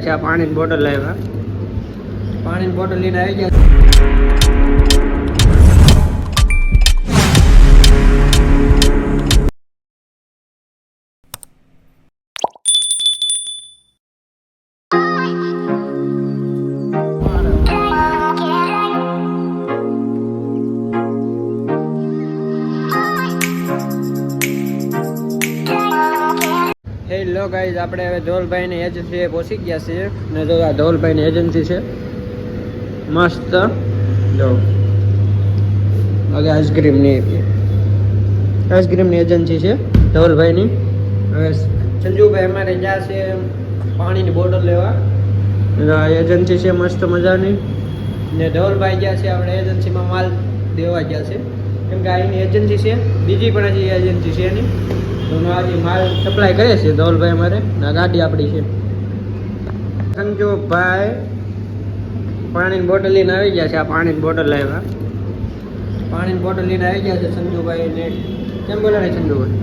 છે આ પાણીની બોટલ લાવ્યા. પાણીની બોટલ લઈને આવી ગયા. હેલો ગાઈઝ, આપણે હવે ધોલભાઈની એજન્સીએ પહોંચી ગયા છીએ. ને જો આ ધોલભાઈની એજન્સી છે મસ્ત. જો આઈસ્ક્રીમની એજન્સી છે ધોલભાઈની. હવે સંજુભાઈ અમારે ગયા છે પાણીની બોટલ લેવા. આ એજન્સી છે મસ્ત મજાની. ને ધોલભાઈ ગયા છે આપણે એજન્સીમાં માલ દેવા ગયા છે, કેમ કે અહીંની એજન્સી છે. બીજી પણ હજી એજન્સી છે એની, તો આજે માલ સપ્લાય કરે છે ધોલભાઈ અમારે. આ ગાડી આપણી છે. સંજુભાઈ પાણીની બોટલ લઈને આવી ગયા છે. આ પાણીની બોટલ લાવ્યા. પાણીની બોટલ લઈને આવી ગયા છે સંજુભાઈ. ને કેમ બોલે ને સંજુભાઈ,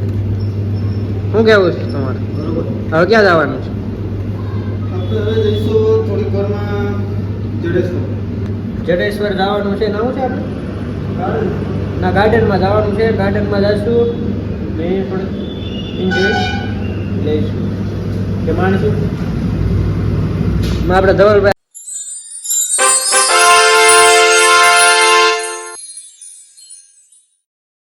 શું કહેવું છે તમારે? બરોબર, હવે ક્યાં જવાનું છે? આપણે હવે જઈશું થોડીક વારમાં જડેશ્વર જવાનું છે. નવું છે આપણે ના ગાર્ડનમાં જવાનું છે. ગાર્ડનમાં જઈશું ને થોડું એન્જોય લઈશું કે માણીશું. આપણે ધવલભાઈ